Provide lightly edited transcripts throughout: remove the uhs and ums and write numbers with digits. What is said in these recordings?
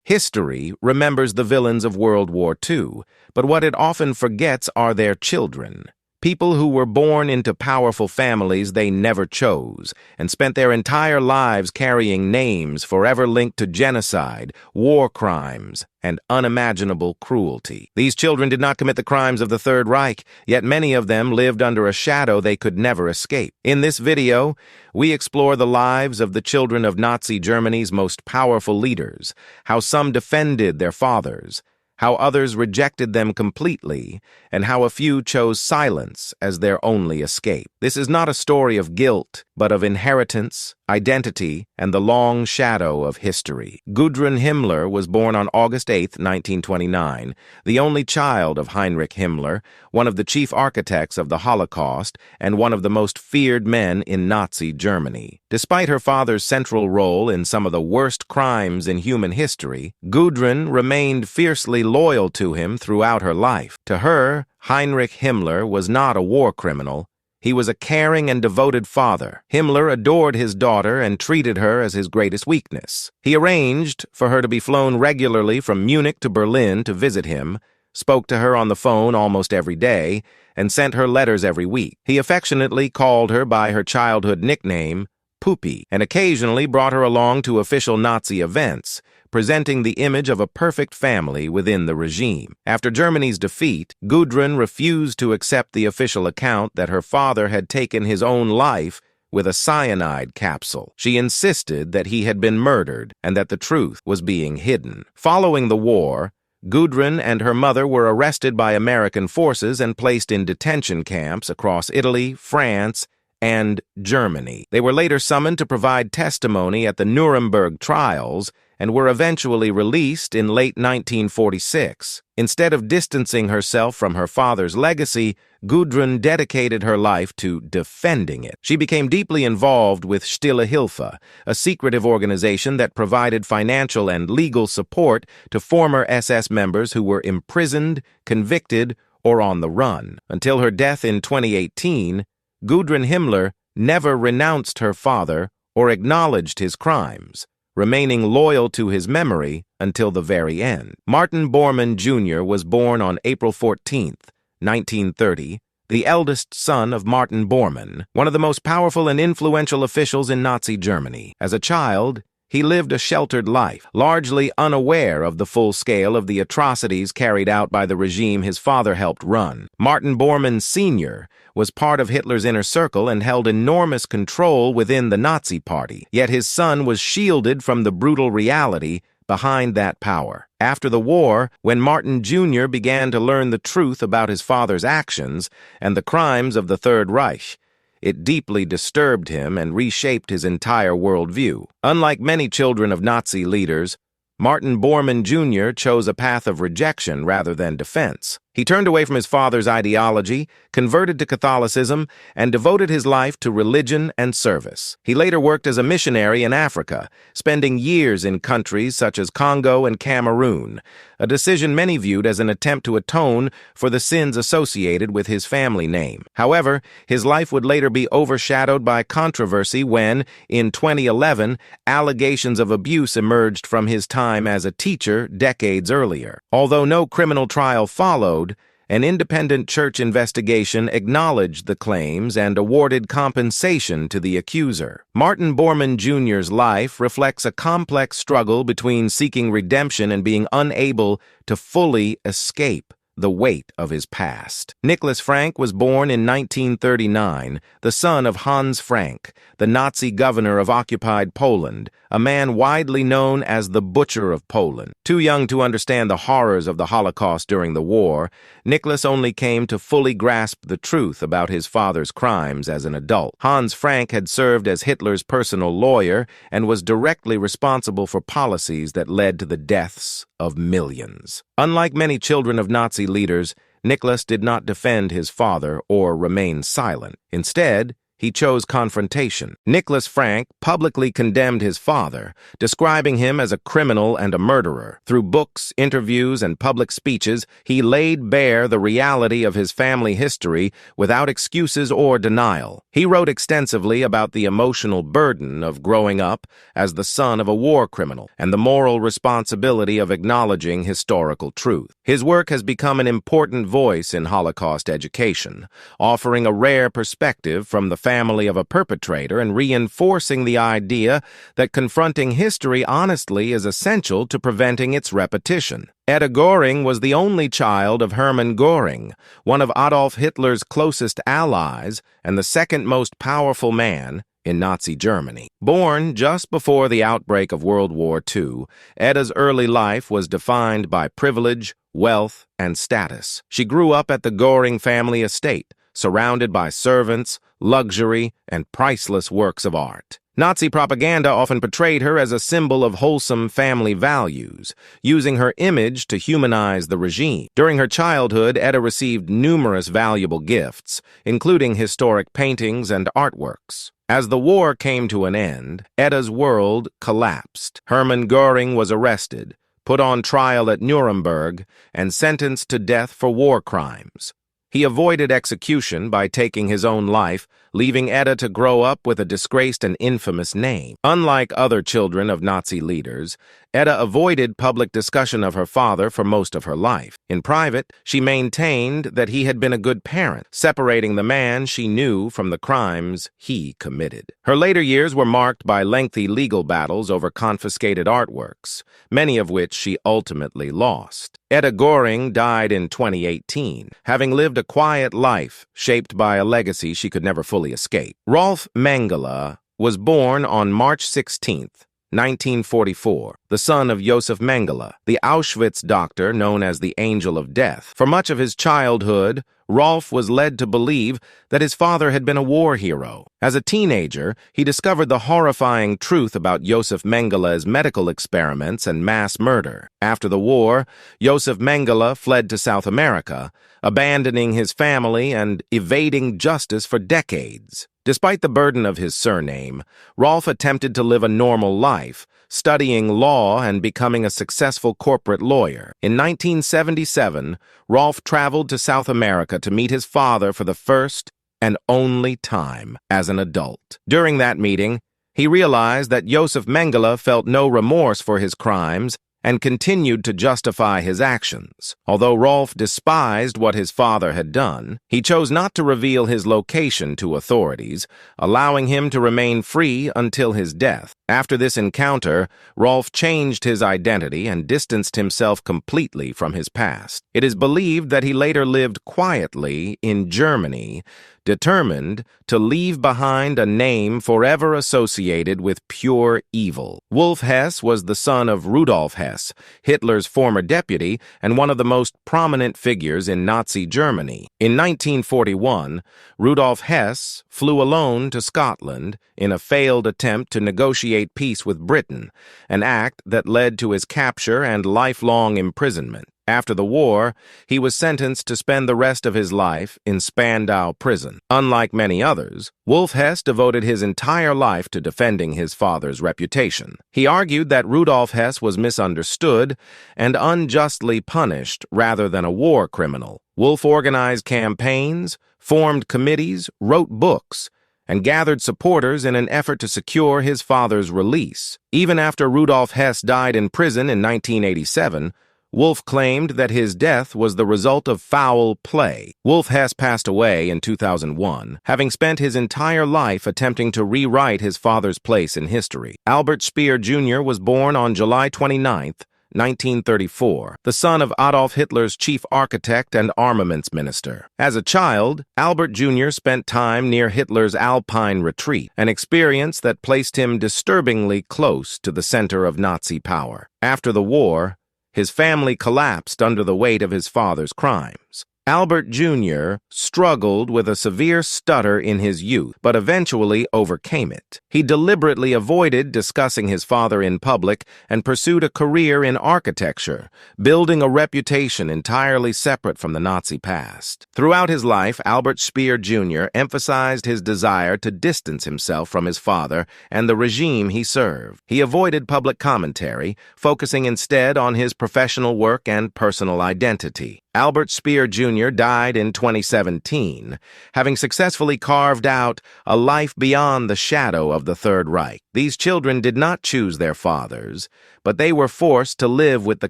History remembers the villains of World War II, but what it often forgets are their children. People who were born into powerful families they never chose and spent their entire lives carrying names forever linked to genocide, war crimes, and unimaginable cruelty. These children did not commit the crimes of the Third Reich, yet many of them lived under a shadow they could never escape. In this video, we explore the lives of the children of Nazi Germany's most powerful leaders, how some defended their fathers, how others rejected them completely, and how a few chose silence as their only escape. This is not a story of guilt, but of inheritance, identity, and the long shadow of history. Gudrun Himmler was born on August 8, 1929, the only child of Heinrich Himmler, one of the chief architects of the Holocaust and one of the most feared men in Nazi Germany. Despite her father's central role in some of the worst crimes in human history, Gudrun remained fiercely loyal to him throughout her life. To her, Heinrich Himmler was not a war criminal. He was a caring and devoted father. Himmler adored his daughter and treated her as his greatest weakness. He arranged for her to be flown regularly from Munich to Berlin to visit him, spoke to her on the phone almost every day, and sent her letters every week. He affectionately called her by her childhood nickname, Puppy, and occasionally brought her along to official Nazi events, presenting the image of a perfect family within the regime. After Germany's defeat, Gudrun refused to accept the official account that her father had taken his own life with a cyanide capsule. She insisted that he had been murdered and that the truth was being hidden. Following the war, Gudrun and her mother were arrested by American forces and placed in detention camps across Italy, France, and Germany. They were later summoned to provide testimony at the Nuremberg trials and were eventually released in late 1946. Instead of distancing herself from her father's legacy, Gudrun dedicated her life to defending it. She became deeply involved with Stille Hilfe, a secretive organization that provided financial and legal support to former SS members who were imprisoned, convicted, or on the run. Until her death in 2018, Gudrun Himmler never renounced her father or acknowledged his crimes, remaining loyal to his memory until the very end. Martin Bormann Jr. was born on April 14, 1930, the eldest son of Martin Bormann, one of the most powerful and influential officials in Nazi Germany. As a child, he lived a sheltered life, largely unaware of the full scale of the atrocities carried out by the regime his father helped run. Martin Bormann Sr. was part of Hitler's inner circle and held enormous control within the Nazi Party, yet his son was shielded from the brutal reality behind that power. After the war, when Martin Jr. began to learn the truth about his father's actions and the crimes of the Third Reich, it deeply disturbed him and reshaped his entire worldview. Unlike many children of Nazi leaders, Martin Bormann Jr. chose a path of rejection rather than defense. He turned away from his father's ideology, converted to Catholicism, and devoted his life to religion and service. He later worked as a missionary in Africa, spending years in countries such as Congo and Cameroon, a decision many viewed as an attempt to atone for the sins associated with his family name. However, his life would later be overshadowed by controversy when, in 2011, allegations of abuse emerged from his time as a teacher decades earlier. Although no criminal trial followed, an independent church investigation acknowledged the claims and awarded compensation to the accuser. Martin Bormann Jr.'s life reflects a complex struggle between seeking redemption and being unable to fully escape the weight of his past. Nicholas Frank was born in 1939, the son of Hans Frank, the Nazi governor of occupied Poland, a man widely known as the Butcher of Poland. Too young to understand the horrors of the Holocaust during the war, Nicholas only came to fully grasp the truth about his father's crimes as an adult. Hans Frank had served as Hitler's personal lawyer and was directly responsible for policies that led to the deaths of millions. Unlike many children of Nazi leaders, Nicholas did not defend his father or remain silent. Instead, he chose confrontation. Nicholas Frank publicly condemned his father, describing him as a criminal and a murderer. Through books, interviews, and public speeches, he laid bare the reality of his family history without excuses or denial. He wrote extensively about the emotional burden of growing up as the son of a war criminal and the moral responsibility of acknowledging historical truth. His work has become an important voice in Holocaust education, offering a rare perspective from the family of a perpetrator and reinforcing the idea that confronting history honestly is essential to preventing its repetition. Etta Goring was the only child of Hermann Göring, one of Adolf Hitler's closest allies and the second most powerful man in Nazi Germany. Born just before the outbreak of World War II, Etta's early life was defined by privilege, wealth, and status. She grew up at the Göring family estate, surrounded by servants, luxury, and priceless works of art. Nazi propaganda often portrayed her as a symbol of wholesome family values, using her image to humanize the regime. During her childhood, Etta received numerous valuable gifts, including historic paintings and artworks. As the war came to an end, Etta's world collapsed. Hermann Göring was arrested, put on trial at Nuremberg, and sentenced to death for war crimes. He avoided execution by taking his own life, leaving Etta to grow up with a disgraced and infamous name. Unlike other children of Nazi leaders, Etta avoided public discussion of her father for most of her life. In private, she maintained that he had been a good parent, separating the man she knew from the crimes he committed. Her later years were marked by lengthy legal battles over confiscated artworks, many of which she ultimately lost. Etta Goring died in 2018, having lived a quiet life shaped by a legacy she could never fully escape. Rolf Mengele was born on March 16, 1944, the son of Josef Mengele, the Auschwitz doctor known as the Angel of Death. For much of his childhood, Rolf was led to believe that his father had been a war hero. As a teenager, he discovered the horrifying truth about Josef Mengele's medical experiments and mass murder. After the war, Josef Mengele fled to South America, abandoning his family and evading justice for decades. Despite the burden of his surname, Rolf attempted to live a normal life, studying law and becoming a successful corporate lawyer. In 1977, Rolf traveled to South America to meet his father for the first and only time as an adult. During that meeting, he realized that Josef Mengele felt no remorse for his crimes and continued to justify his actions. Although Rolf despised what his father had done, he chose not to reveal his location to authorities, allowing him to remain free until his death. After this encounter, Rolf changed his identity and distanced himself completely from his past. It is believed that he later lived quietly in Germany, determined to leave behind a name forever associated with pure evil. Wolf Hess was the son of Rudolf Hess, Hitler's former deputy and one of the most prominent figures in Nazi Germany. In 1941, Rudolf Hess flew alone to Scotland in a failed attempt to negotiate peace with Britain, an act that led to his capture and lifelong imprisonment. After the war, he was sentenced to spend the rest of his life in Spandau prison. Unlike many others, Wolf Hess devoted his entire life to defending his father's reputation. He argued that Rudolf Hess was misunderstood and unjustly punished rather than a war criminal. Wolf organized campaigns, formed committees, wrote books, and gathered supporters in an effort to secure his father's release. Even after Rudolf Hess died in prison in 1987, Wolf claimed that his death was the result of foul play. Wolf Hess passed away in 2001, having spent his entire life attempting to rewrite his father's place in history. Albert Speer Jr. was born on July 29, 1934, the son of Adolf Hitler's chief architect and armaments minister. As a child, Albert Jr. spent time near Hitler's Alpine retreat, an experience that placed him disturbingly close to the center of Nazi power. After the war, his family collapsed under the weight of his father's crimes. Albert Jr. struggled with a severe stutter in his youth, but eventually overcame it. He deliberately avoided discussing his father in public and pursued a career in architecture, building a reputation entirely separate from the Nazi past. Throughout his life, Albert Speer Jr. emphasized his desire to distance himself from his father and the regime he served. He avoided public commentary, focusing instead on his professional work and personal identity. Albert Speer Jr. died in 2017, having successfully carved out a life beyond the shadow of the Third Reich. These children did not choose their fathers, but they were forced to live with the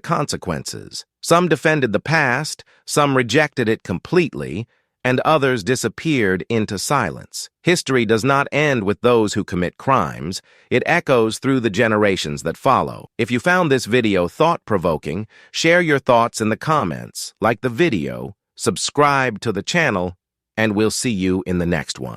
consequences. Some defended the past, some rejected it completely, and others disappeared into silence. History does not end with those who commit crimes. It echoes through the generations that follow. If you found this video thought-provoking, share your thoughts in the comments, like the video, subscribe to the channel, and we'll see you in the next one.